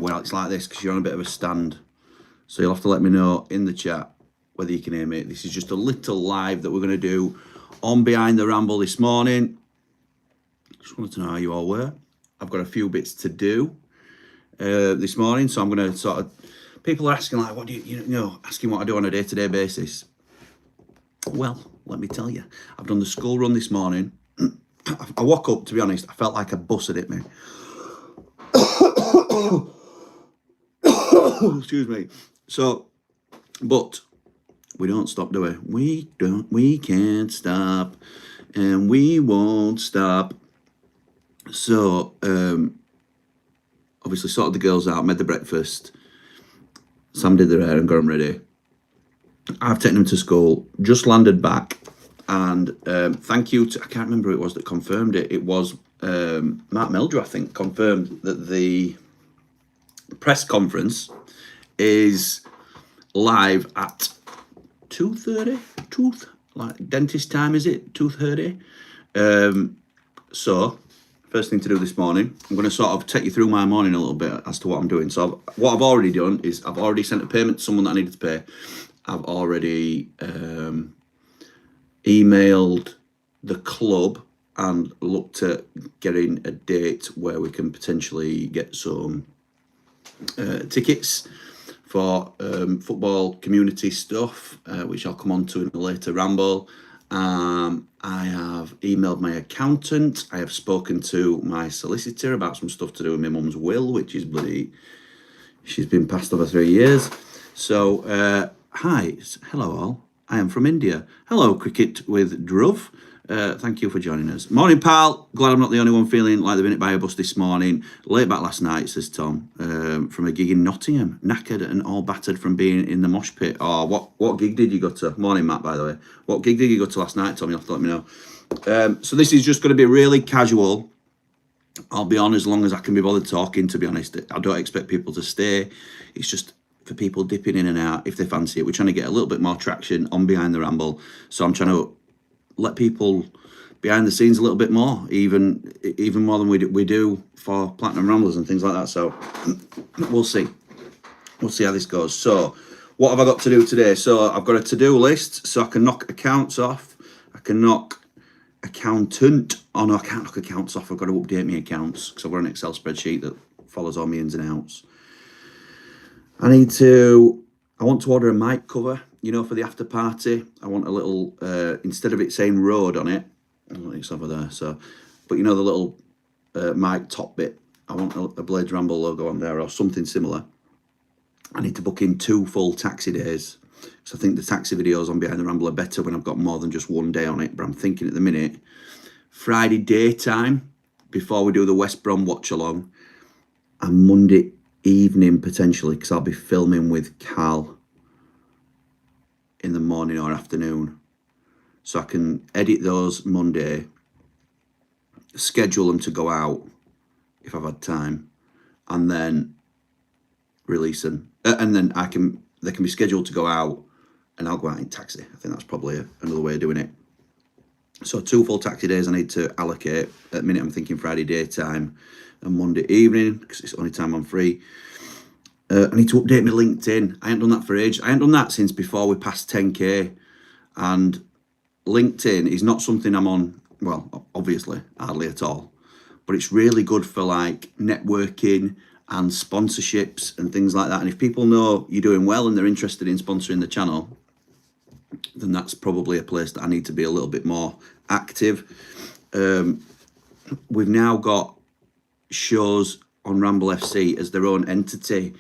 well, it's like this because you're on a bit of a stand. So you'll have to let me know in the chat whether you can hear me. This is just a little live that we're going to do on Behind the Ramble this morning. Just wanted to know how you all were. I've got a few bits to do this morning, so I'm going to sort of... People are asking, like, what do you know, asking what I do on a day-to-day basis. Well, let me tell you, I've done the school run this morning. I woke up, to be honest, I felt like a bus had hit me. Excuse me. So, but we don't stop, do we? We can't stop, and we won't stop. So, obviously sorted the girls out, made the breakfast. Sam did their hair and got them ready. I've taken them to school, just landed back, and thank you to, I can't remember who it was that confirmed it. It was Mark Meldrew, I think, confirmed that the press conference is live at 2:30, like dentist time, is it? 2:30. So, first thing to do this morning, I'm going to sort of take you through my morning a little bit as to what I'm doing. So what I've already done is I've already sent a payment to someone that I needed to pay. I've already emailed the club and looked at getting a date where we can potentially get some tickets for football community stuff, which I'll come on to in a later ramble. I have emailed my accountant. I have spoken to my solicitor about some stuff to do with my mum's will, which is bloody... She's been passed over 3 years. So, hi, hello all. I am from India. Hello, Cricket with Druv. Thank you for joining us. Morning, pal. Glad I'm not the only one feeling like they've been hit by a bus this morning. Late back last night, says Tom, from a gig in Nottingham. Knackered and all battered from being in the mosh pit. Oh, what gig did you go to? Morning, Matt, by the way. What gig did you go to last night, Tom? You'll have to let me know. So this is just going to be really casual. I'll be on as long as I can be bothered talking, to be honest. I don't expect people to stay. It's just for people dipping in and out if they fancy it. We're trying to get a little bit more traction on Behind the Ramble. So I'm trying to let people behind the scenes a little bit more, even more than we do for Platinum Ramblers and things like that. So we'll see. We'll see how this goes. So what have I got to do today? So I've got a to-do list, so I can knock accounts off. I can knock accountant. Oh no, I can't knock accounts off. I've got to update my accounts because I've got an Excel spreadsheet that follows all my ins and outs. I want to order a mic cover, you know, for the after party. I want a little, instead of it saying road on it, it's over there, so, but you know, the little mic top bit, I want a Blades Ramble logo on there or something similar. I need to book in 2 full taxi days. So I think the taxi videos on Behind the Ramble are better when I've got more than just one day on it, but I'm thinking at the minute, Friday daytime, before we do the West Brom watch along, and Monday evening potentially, because I'll be filming with Cal in the morning or afternoon, so I can edit those Monday, schedule them to go out if I've had time, and then release them, and then they can be scheduled to go out and I'll go out in taxi. I think that's probably another way of doing it. So 2 full taxi days I need to allocate. At the minute I'm thinking Friday daytime and Monday evening because it's the only time I'm free. I need to update my LinkedIn. I haven't done that for ages. I haven't done that since before we passed 10k. And LinkedIn is not something I'm on, well, obviously, hardly at all. But it's really good for like networking and sponsorships and things like that. And if people know you're doing well and they're interested in sponsoring the channel, then that's probably a place that I need to be a little bit more active. We've now got shows on Ramble FC as their own entity,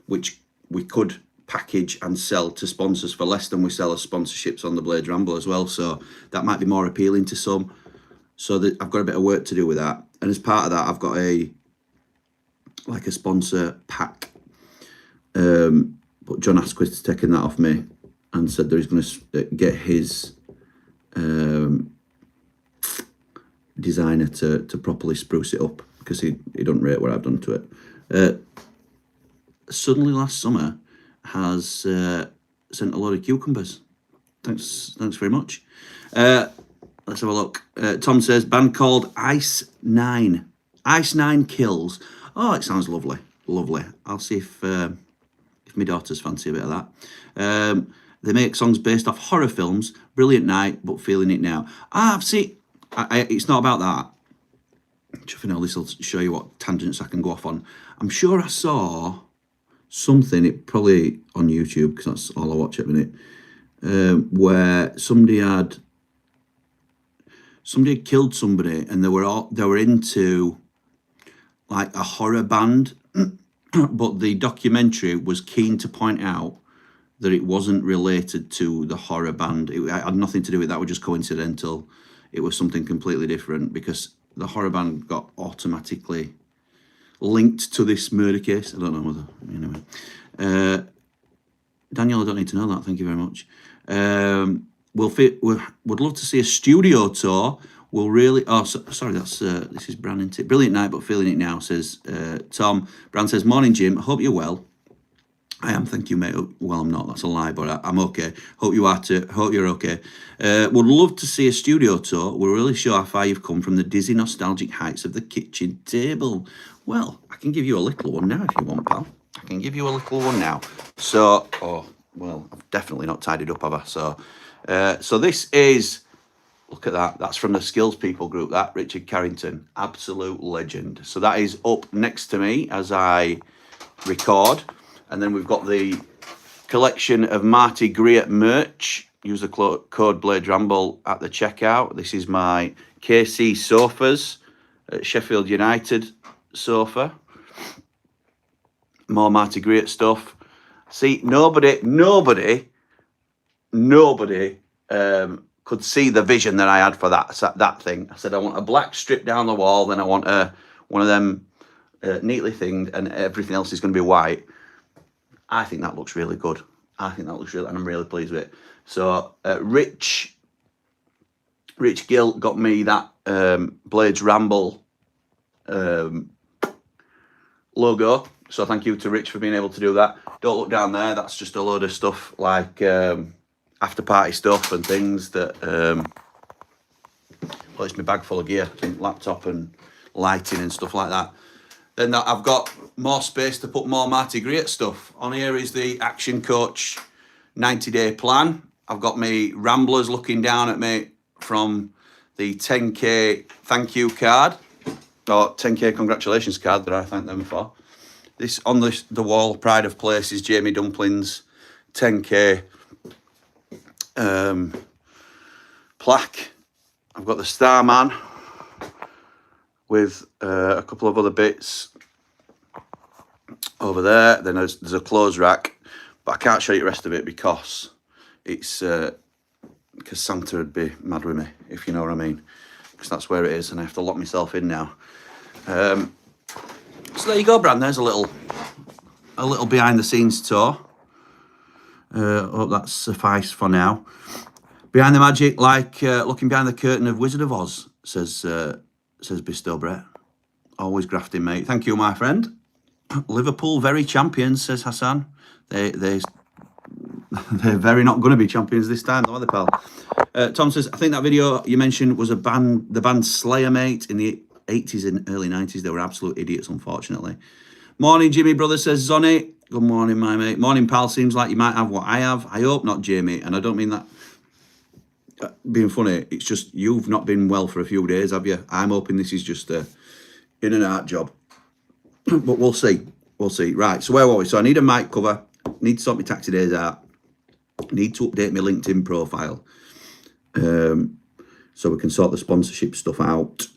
which we could package and sell to sponsors for less than we sell as sponsorships on the Blades Ramble as well. So that might be more appealing to some. So that I've got a bit of work to do with that. And as part of that, I've got a sponsor pack. But John Asquith's taken that off me and said that he's going to get his designer to properly spruce it up because he doesn't rate what I've done to it. Suddenly last summer has sent a load of cucumbers. Thanks very much. Let's have a look. Tom says, band called Ice 9. Ice 9 Kills. Oh, it sounds lovely. Lovely. I'll see if my daughters fancy a bit of that. They make songs based off horror films. Brilliant night, but feeling it now. See, it's not about that. I know this will show you what tangents I can go off on. I'm sure I saw something, it probably on YouTube, because that's all I watch at the minute, where somebody had killed somebody, and they were into like a horror band, but the documentary was keen to point out that it wasn't related to the horror band. It had nothing to do with that. It was just coincidental. It was something completely different, because the horror band got automatically linked to this murder case. I don't know whether, anyway. Daniel, I don't need to know that. Thank you very much. Would love to see a studio tour. We'll really. Oh, sorry. That's this is Brandon. Brilliant night, but feeling it now. Says Tom. Brand says, morning, Jim. Hope you're well. I am, thank you, mate. Well, I'm not. That's a lie, but I'm okay. Hope you are too. Hope you're okay. Would love to see a studio tour. We're really sure how far you've come from the dizzy, nostalgic heights of the kitchen table. Well, I can give you a little one now if you want, pal. I can give you a little one now. So, well, I've definitely not tidied up, have I? So this is, look at that. That's from the Skills People group, that, Richard Carrington. Absolute legend. So that is up next to me as I record. And then we've got the collection of Marty Great merch. Use the code Ramble at the checkout. This is my KC sofas, Sheffield United sofa. More Marty Great stuff. See, nobody could see the vision that I had for that thing. I said I want a black strip down the wall, then I want one of them neatly thinged, and everything else is going to be white. I think that looks really good. I think that looks really, and I'm really pleased with it. So Rich Gill got me that Blades Ramble logo. So thank you to Rich for being able to do that. Don't look down there. That's just a load of stuff like after party stuff and things that. Well, it's my bag full of gear, laptop and lighting and stuff like that. Then I've got more space to put more Marty Great stuff. On here is the Action Coach 90-day plan. I've got me Ramblers looking down at me from the 10k thank you card, or 10k congratulations card that I thank them for. This on the wall, pride of place, is Jamie Dumpling's 10k plaque. I've got the Starman with a couple of other bits over there. Then there's a clothes rack, but I can't show you the rest of it because it's because Santa would be mad with me, if you know what I mean, because that's where it is, and I have to lock myself in now. So there you go, Brand. There's a little behind the scenes tour. Hope that's suffice for now. Behind the magic, like looking behind the curtain of Wizard of Oz, says Bistow Brett. Always grafting, mate. Thank you, my friend. Liverpool very champions, says Hassan. They're very not going to be champions this time, though, are they, pal? Tom says, I think that video you mentioned was the band Slayer, mate, in the 80s and early 90s. They were absolute idiots, unfortunately. Morning, Jimmy, brother, says Zonny. Good morning, my mate. Morning, pal. Seems like you might have what I have. I hope not, Jamie. And I don't mean that being funny. It's just you've not been well for a few days, have you? I'm hoping this is just a in and out job. But we'll see. We'll see. Right, so where were we? So I need a mic cover. Need to sort my taxi days out. Need to update my LinkedIn profile. So we can sort the sponsorship stuff out.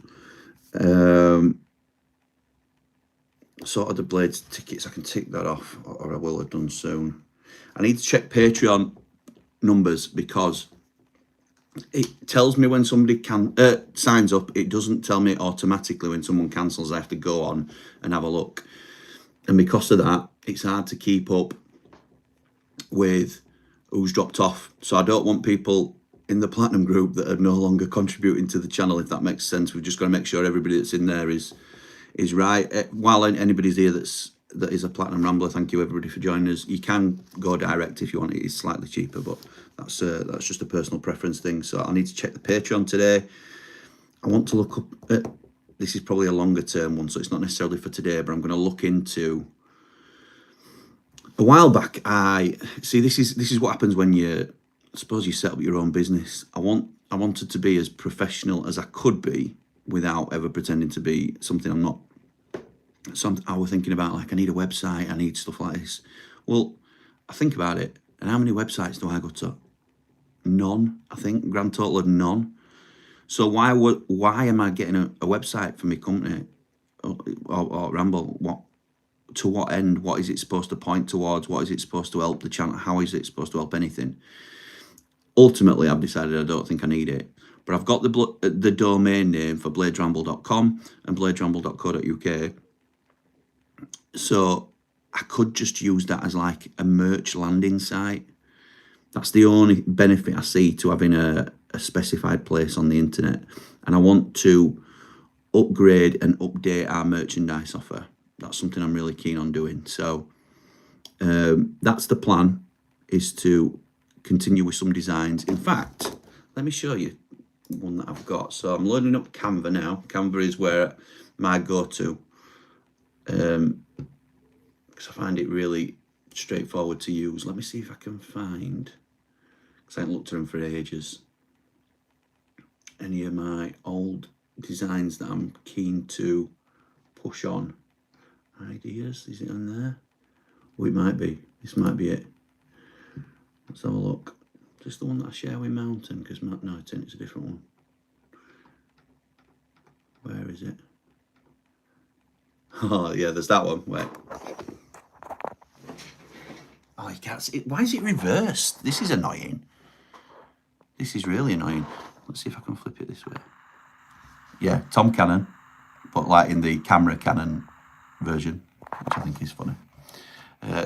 Sorted the Blades tickets. I can tick that off, or I will have done soon. I need to check Patreon numbers because it tells me when somebody signs up. It doesn't tell me automatically when someone cancels. I have to go on and have a look. And because of that, it's hard to keep up with who's dropped off. So I don't want people in the Platinum group that are no longer contributing to the channel, if that makes sense. We've just got to make sure everybody that's in there is right. While anybody's here that is a Platinum Rambler, thank you everybody for joining us. You can go direct if you want. It is slightly cheaper, but that's just a personal preference thing. So I need to check the Patreon today. I want to look up at, this is probably a longer term one, so it's not necessarily for today, but I'm going to look into a while back, I see this is what happens when you, I suppose, you set up your own business. I wanted to be as professional as I could be without ever pretending to be something I'm not. So I was thinking about, like, I need a website, I need stuff like this. Well, I think about it, and how many websites do I go to? None, I think, grand total of none. So why am I getting a website for my company or Ramble? To what end? What is it supposed to point towards? What is it supposed to help the channel? How is it supposed to help anything? Ultimately, I've decided I don't think I need it. But I've got the domain name for bladeramble.com and bladeramble.co.uk. So I could just use that as like a merch landing site. That's the only benefit I see to having a specified place on the internet. And I want to upgrade and update our merchandise offer. That's something I'm really keen on doing. So that's the plan, is to continue with some designs. In fact, let me show you one that I've got. So I'm loading up Canva now. Canva is where my go-to, because I find it really straightforward to use. Let me see if I can find, because I haven't looked at them for ages, any of my old designs that I'm keen to push on. Ideas, is it on there? Oh, it might be. This might be it. Let's have a look. Just the one that I share with Mountain, because no, it's a different one. Where is it? Oh yeah, there's that one. Wait. Oh, you can't see it. Why is it reversed? This is annoying. This is really annoying. Let's see if I can flip it this way. Yeah, Tom Cannon, but like in the camera Canon version, which I think is funny.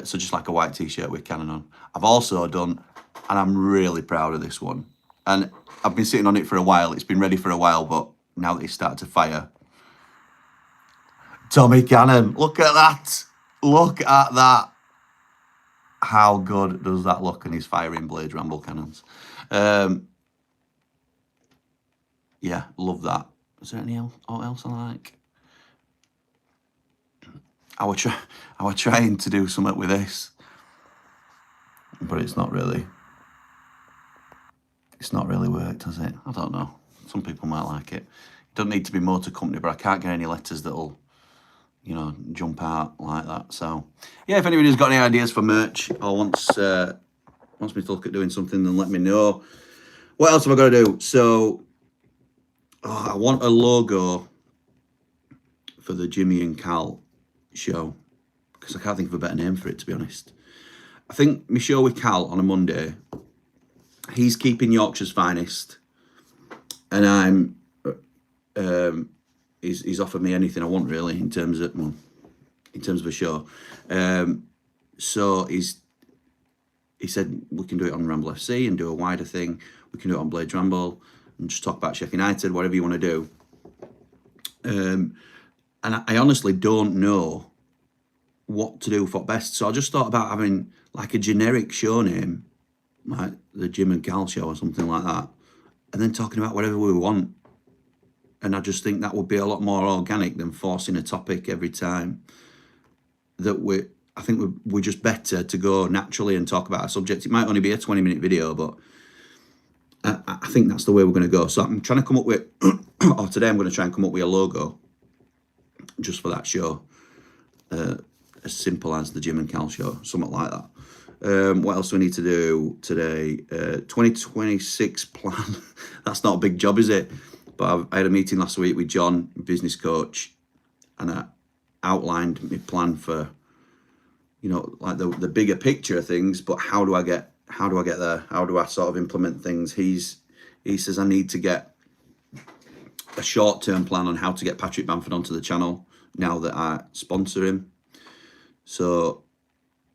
So just like a white t-shirt with Canon on. I've also done, and I'm really proud of this one, and I've been sitting on it for a while. It's been ready for a while, but now that it's started to fire. Tommy Cannon, look at that. Look at that. How good does that look? And he's firing Blade Ramble cannons. Yeah, love that. Is there anything else I like? I were trying to do something with this, but it's not really worked, has it? I don't know. Some people might like it. It doesn't need to be motor company, but I can't get any letters that'll, you know, jump out like that. So yeah, if anybody's got any ideas for merch or wants me to look at doing something, then let me know. What else have I got to do? So I want a logo for the Jimmy and Cal show, because I can't think of a better name for it, to be honest. I think my show with Cal on a Monday, he's keeping Yorkshire's finest, and I'm he's offered me anything I want, really, in terms of a show. So he said we can do it on Ramble FC and do a wider thing. We can do it on Blade Ramble and just talk about Sheffield United, whatever you want to do. And I honestly don't know what to do for best. So I just thought about having like a generic show name, like the Jim and Cal show or something like that, and then talking about whatever we want. And I just think that would be a lot more organic than forcing a topic every time. I think we're just better to go naturally and talk about a subject. It might only be a 20-minute video, but I think that's the way we're going to go. So I'm trying to come up with, or today I'm going to try and come up with a logo just for that show. As simple as the Jim and Cal show, something like that. What else do we need to do today? 2026 plan. That's not a big job, is it? But I had a meeting last week with John, business coach, and I outlined my plan for, you know, like the bigger picture of things. But how do I get there? How do I sort of implement things? He says I need to get a short-term plan on how to get Patrick Bamford onto the channel now that I sponsor him. So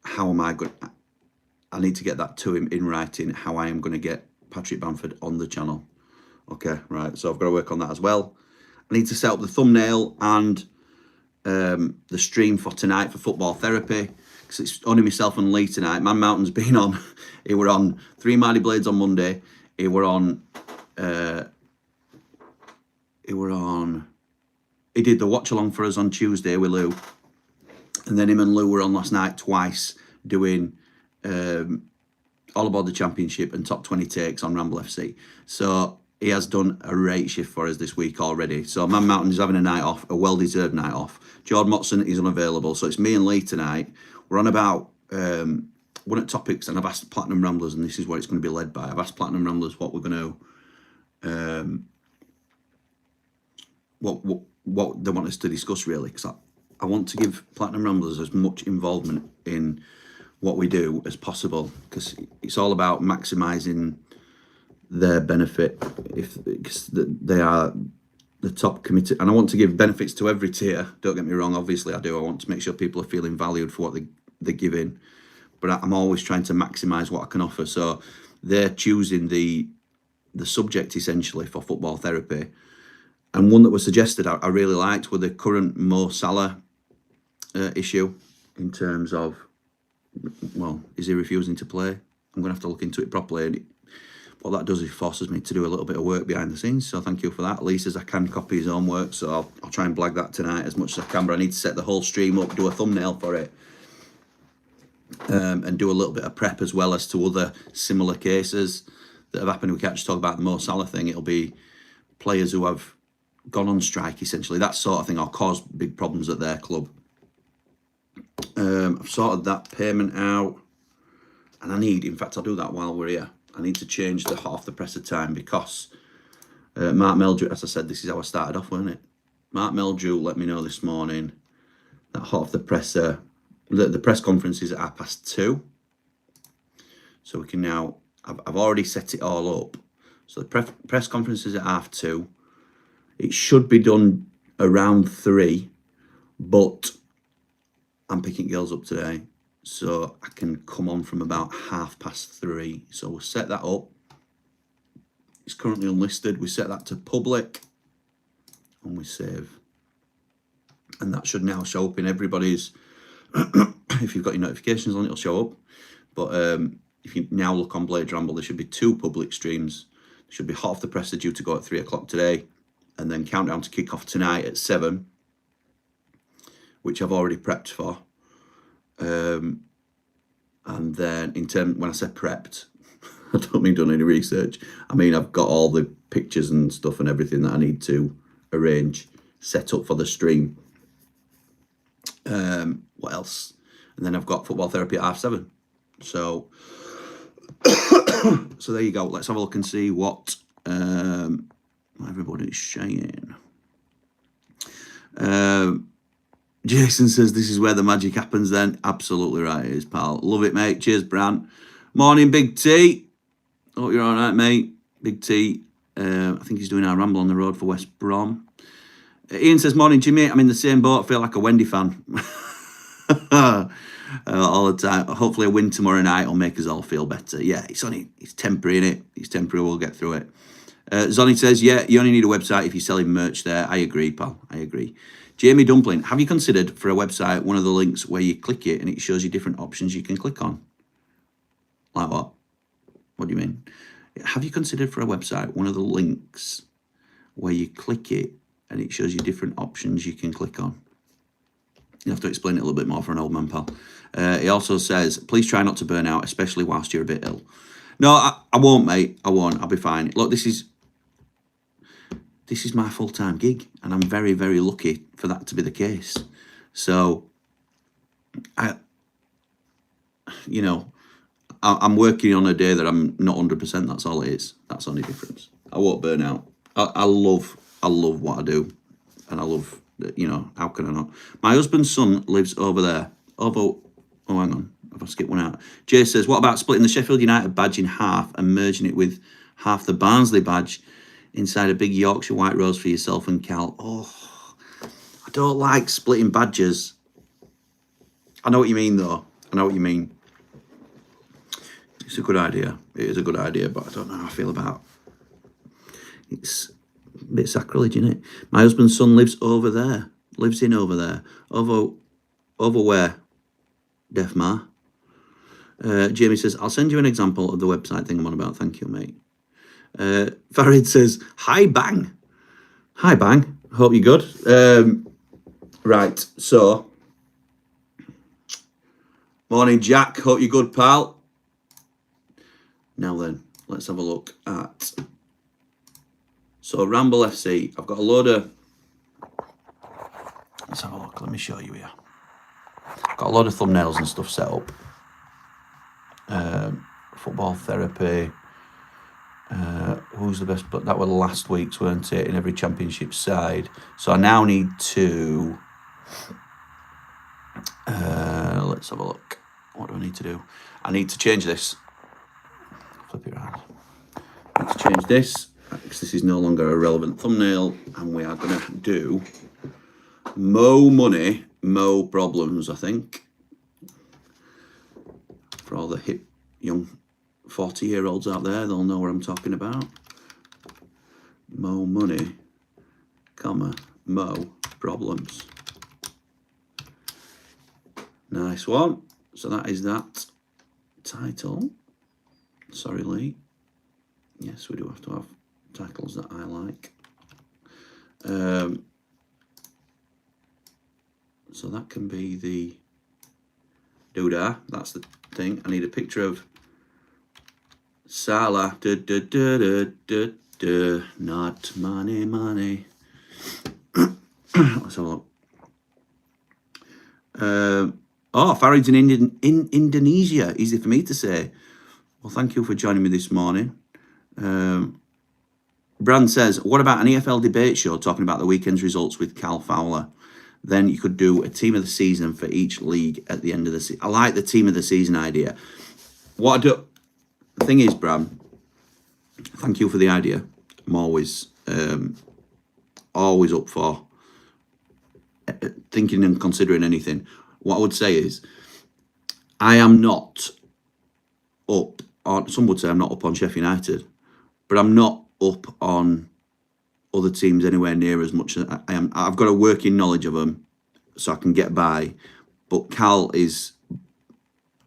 how am I going? I need to get that to him in writing, how I am going to get Patrick Bamford on the channel. Okay, right. So I've got to work on that as well. I need to set up the thumbnail and the stream for tonight for football therapy, because it's only myself and Lee tonight. Man Mountain's been on. He were on 3 Mighty Blades on Monday. He were on. He did the watch along for us on Tuesday with Lou, and then him and Lou were on last night twice doing All Aboard the Championship and top 20 takes on Ramble FC. So he has done a rate shift for us this week already. So Man Mountain is having a night off, a well-deserved night off. Jordan Motson is unavailable. So it's me and Lee tonight. We're on about one at topics, and I've asked Platinum Ramblers, and this is what it's going to be led by. I've asked Platinum Ramblers what we're going to, what they want us to discuss, really, because I want to give Platinum Ramblers as much involvement in what we do as possible, because it's all about maximising their benefit, because they are the top committee, and I want to give benefits to every tier. Don't get me wrong, obviously I do. I want to make sure people are feeling valued for what they're giving, but I'm always trying to maximise what I can offer. So they're choosing the subject essentially for football therapy, and one that was suggested I really liked were the current Mo Salah issue, in terms of, well, is he refusing to play? I'm going to have to look into it properly, and what that does is forces me to do a little bit of work behind the scenes, so thank you for that. At least as I can copy his own work, so I'll try and blag that tonight as much as I can, but I need to set the whole stream up, do a thumbnail for it, and do a little bit of prep as well as to other similar cases that have happened. We can't just talk about the Mo Salah thing. It'll be players who have gone on strike, essentially, that sort of thing, or caused big problems at their club. I've sorted that payment out, and I need, in fact, I'll do that while we're here. I need to change the half the presser time, because Mark Meldrew, as I said, this is how I started off, wasn't it? Mark Meldrew let me know this morning that half the presser, the press conference is at 2:30. So we can now, I've already set it all up. So the press conference is at 2:30. It should be done around 3, but I'm picking girls up today, so I can come on from about 3:30. So we'll set that up. It's currently unlisted. We set that to public, and we save. And that should now show up in everybody's, if you've got your notifications on, it'll show up. But if you now look on Blade Ramble, there should be 2 public streams. There should be half the presser due to go at 3 o'clock today, and then countdown to kick off tonight at 7, which I've already prepped for. And then when I say prepped, I don't mean done any research. I mean, I've got all the pictures and stuff and everything that I need to arrange, set up for the stream. What else? And then I've got football therapy at 7:30. So, so there you go. Let's have a look and see what everybody's saying. Jason says this is where the magic happens then. Absolutely right it is, pal. Love it, mate. Cheers, Bran. Morning, Big T. Hope you're all right, mate. Big T. I think he's doing our ramble on the road for West Brom. Ian says, morning, Jimmy. I'm in the same boat. I feel like a Wendy fan. All the time. Hopefully a win tomorrow night will make us all feel better. Yeah, it's temporary, innit? It's temporary. We'll get through it. Zonny says, yeah, you only need a website if you're selling merch there. I agree, pal. I agree. Jamie Dumpling, have you considered for a website one of the links where you click it and it shows you different options you can click on? Like what? What do you mean? Have you considered for a website one of the links where you click it and it shows you different options you can click on? You have to explain it a little bit more for an old man, pal. He also says, please try not to burn out, especially whilst you're a bit ill. No, I won't, mate. I won't. I'll be fine. Look, this is my full-time gig, and I'm very, very lucky for that to be the case. So, I'm working on a day that I'm not 100%. That's all it is. That's the only difference. I won't burn out. I love what I do, and I love, how can I not? My husband's son lives over there. Oh, hang on. If I skip one out. Jay says, what about splitting the Sheffield United badge in half and merging it with half the Barnsley badge inside a big Yorkshire White Rose for yourself and Cal? Oh, I don't like splitting badges. I know what you mean, though. I know what you mean. It's a good idea. It is a good idea, but I don't know how I feel about it. It's a bit sacrilege, isn't it? My husband's son lives over there. Lives in over there. Over where? Deaf Ma. Jamie says, I'll send you an example of the website thing I'm on about. Thank you, mate. Farid says, hi, Bang. Hi, Bang. Hope you're good. Right, so Morning, Jack. Hope you're good, pal. Now then, let's have a look at... So, Ramble FC. I've got a load of... Let's have a look. Let me show you here. Got a lot of thumbnails and stuff set up. Football therapy. Who's the best? But that were last week's, weren't it? In every championship side. So I now need to... let's have a look. What do I need to do? I need to change this. Flip it around. I need to change this because this is no longer a relevant thumbnail, and we are going to do Mo Money, Mo Problems, I think. For all the hip young 40-year-olds out there, they'll know what I'm talking about. Mo Money, comma, Mo Problems. Nice one. So that is that title. Sorry, Lee. Yes, we do have to have titles that I like. So that can be the doodah. That's the thing. I need a picture of Salah. Not money, money. Let's have a look. Oh, Farid's in Indonesia. Easy for me to say. Well, thank you for joining me this morning. Brand says, what about an EFL debate show talking about the weekend's results with Cal Fowler? Then you could do a team of the season for each league at the end of the season. I like the team of the season idea. What I do... The thing is, Bram, thank you for the idea. I'm always up for thinking and considering anything. What I would say is, I am not up on, some would say I'm not up on Sheffield United, but I'm not up on other teams anywhere near as much as I am. I've got a working knowledge of them, so I can get by. But Cal is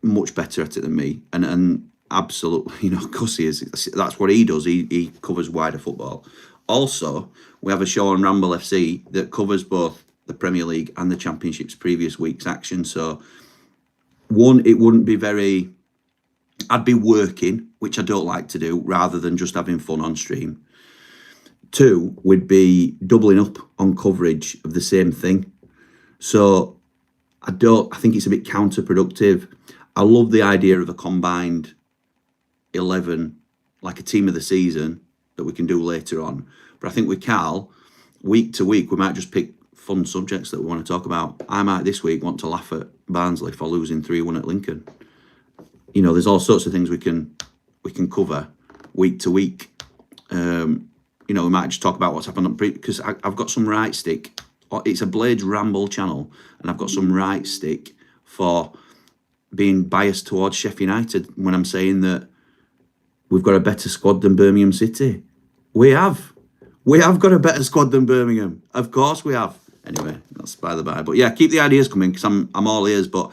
much better at it than me, and absolutely, you know, of course he is. That's what he does. He covers wider football. Also, we have a show on Ramble FC that covers both the Premier League and the Championship's previous week's action. So, one, it wouldn't be very... I'd be working, which I don't like to do, rather than just having fun on stream. Two, we'd be doubling up on coverage of the same thing. So, I think it's a bit counterproductive. I love the idea of a combined 11, like a team of the season, that we can do later on. But I think with Cal, week to week, we might just pick fun subjects that we want to talk about. I might this week want to laugh at Barnsley for losing 3-1 at Lincoln. You know, there's all sorts of things we can cover week to week. You know, we might just talk about what's happened on because I've got some right stick. It's a Blades Ramble channel, and I've got some right stick for being biased towards Sheffield United when I'm saying that we've got a better squad than Birmingham City. We have got a better squad than Birmingham. Of course we have. Anyway, that's by the by. But yeah, keep the ideas coming because I'm all ears. But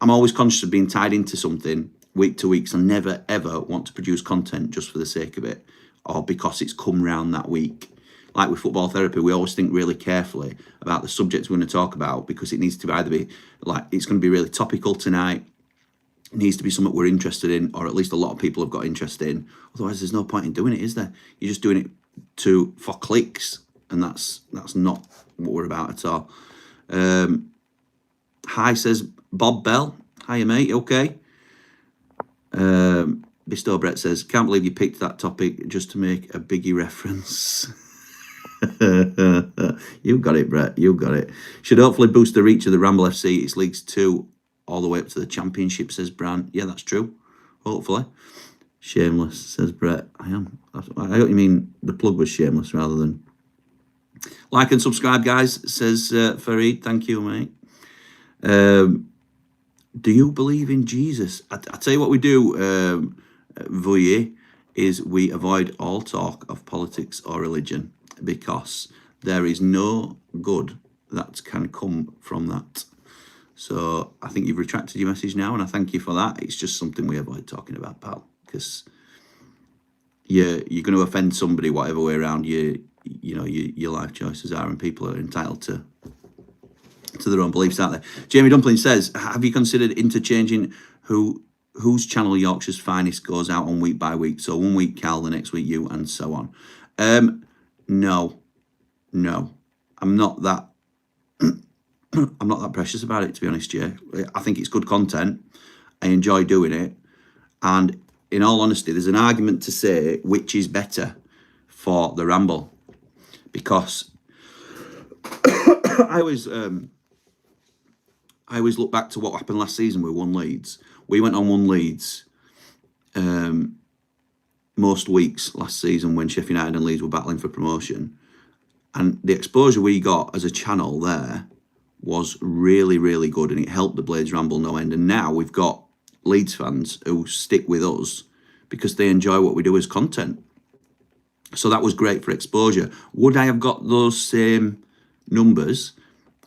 I'm always conscious of being tied into something week to week. So I never, ever want to produce content just for the sake of it or because it's come round that week. Like with football therapy, we always think really carefully about the subjects we're going to talk about because it needs to either be like it's going to be really topical tonight. It needs to be something we're interested in, or at least a lot of people have got interest in. Otherwise, there's no point in doing it, is there? You're just doing it for clicks, and that's not what we're about at all. Hi, says Bob Bell. Hiya, mate. Okay. Bestow Brett says, can't believe you picked that topic just to make a Biggie reference. You got it, Brett. You got it. Should hopefully boost the reach of the Ramble FC. It's Leagues 2 all the way up to the Championship, says Bran. Yeah, that's true. Hopefully. Shameless, says Brett. I am. I hope you mean the plug was shameless rather than... Like and subscribe, guys, says Farid. Thank you, mate. Do you believe in Jesus? I tell you what we do, Voyer, is we avoid all talk of politics or religion because there is no good that can come from that. So I think you've retracted your message now, and I thank you for that. It's just something we avoid talking about, pal, because you're going to offend somebody whatever way around your life choices are, and people are entitled to to their own beliefs, aren't they? Jamie Dumpling says, have you considered interchanging whose channel Yorkshire's Finest goes out on week by week? So one week Cal, the next week you, and so on. No, I'm not that I'm not that precious about it, to be honest, Jay. I think it's good content. I enjoy doing it. And in all honesty, there's an argument to say which is better for the Ramble. Because I always look back to what happened last season with One Leeds. We went on One Leeds most weeks last season when Sheffield United and Leeds were battling for promotion. And the exposure we got as a channel there was really, really good, and it helped the Blades Ramble no end. And now we've got Leeds fans who stick with us because they enjoy what we do as content. So that was great for exposure. Would I have got those same numbers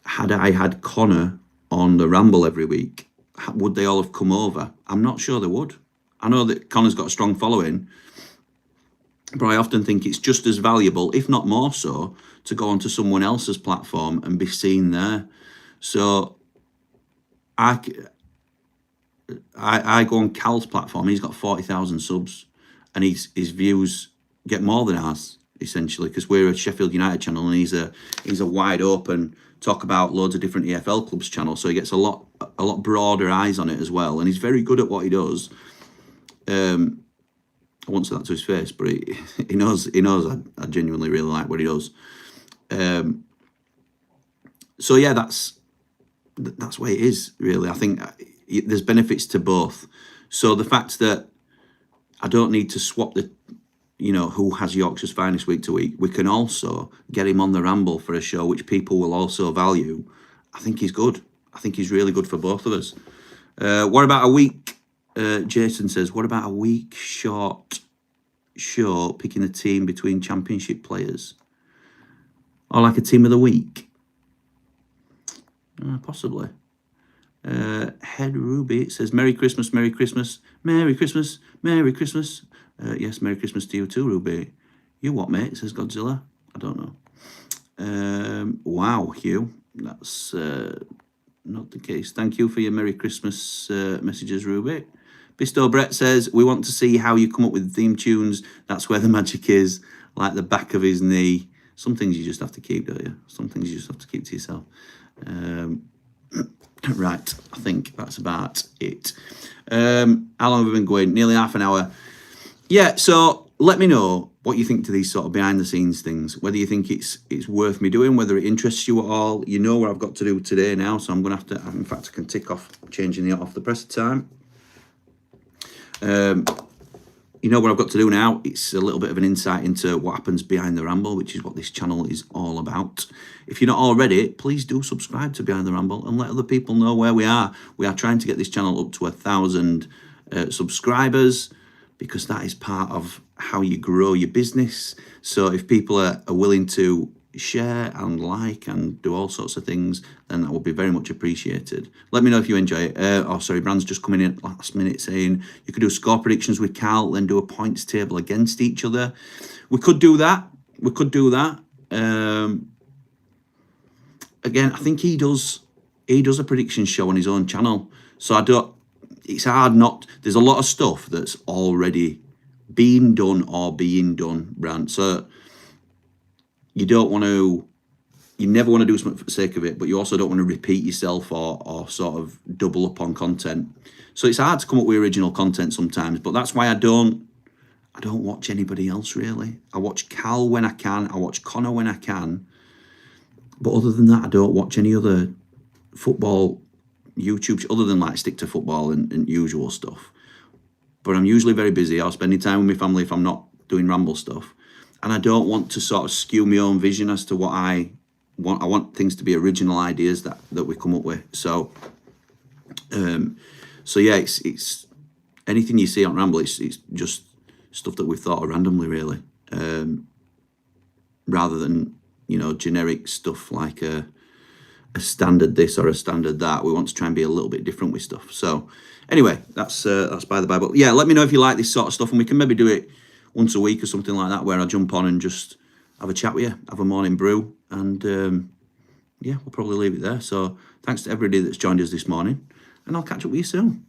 had I had Connor on the Ramble every week? Would they all have come over? I'm not sure they would. I know that Connor's got a strong following, but I often think it's just as valuable, if not more so, to go onto someone else's platform and be seen there. So I go on Cal's platform. He's got 40,000 subs, and his views get more than ours, essentially, because we're a Sheffield United channel, and he's a wide open talk about loads of different EFL clubs channel. So he gets a lot broader eyes on it as well, and he's very good at what he does. I won't say that to his face, but he knows I genuinely really like what he does. So yeah, that's the way it is, really. I think there's benefits to both. So the fact that I don't need to swap who has Yorkshire's Finest week to week, we can also get him on the Ramble for a show which people will also value. I think he's good. I think he's really good for both of us. What about a week? Jason says, what about a week short show picking a team between championship players? Or like a team of the week? Possibly. Head Ruby says, Merry Christmas, Merry Christmas, Merry Christmas, Merry Christmas. Yes, Merry Christmas to you too, Ruby. You what, mate? Says Godzilla. I don't know. Wow, Hugh. That's not the case. Thank you for your Merry Christmas messages, Ruby. Bisto Brett says, we want to see how you come up with theme tunes. That's where the magic is, like the back of his knee. Some things you just have to keep, don't you? Some things you just have to keep to yourself. Right, I think that's about it. How long have we been going? Nearly half an hour. Yeah, so let me know what you think to these sort of behind-the-scenes things, whether you think it's worth me doing, whether it interests you at all. You know what I've got to do today now, so I'm going to have to, in fact, I can tick off changing the off the presser time. You know what I've got to do now. It's a little bit of an insight into what happens behind the Ramble, which is what this channel is all about. If you're not already, please do subscribe to Behind the Ramble and let other people know where we are. We are trying to get this channel up to 1,000 subscribers, because that is part of how you grow your business. So if people are willing to share and like and do all sorts of things, then that will be very much appreciated. Let me know if you enjoy it. Brand's just coming in last minute saying you could do score predictions with Cal, then do a points table against each other. We could do that. Again, I think he does a prediction show on his own channel, so it's hard not. There's a lot of stuff that's already been done or being done, Brand. So you never want to do something for the sake of it, but you also don't want to repeat yourself or sort of double up on content. So it's hard to come up with original content sometimes, but that's why I don't watch anybody else, really. I watch Cal when I can, I watch Connor when I can, but other than that, I don't watch any other football YouTube, other than like stick to football and usual stuff. But I'm usually very busy. I'll spend time with my family if I'm not doing Ramble stuff. And I don't want to sort of skew my own vision as to what I want. I want things to be original ideas that we come up with. So yeah, it's anything you see on Ramble, it's just stuff that we've thought of randomly, really, rather than generic stuff like a standard this or a standard that. We want to try and be a little bit different with stuff. So anyway, that's by the by. But yeah, let me know if you like this sort of stuff, and we can maybe do it once a week or something like that, where I jump on and just have a chat with you, have a morning brew, and yeah, we'll probably leave it there. So thanks to everybody that's joined us this morning, and I'll catch up with you soon.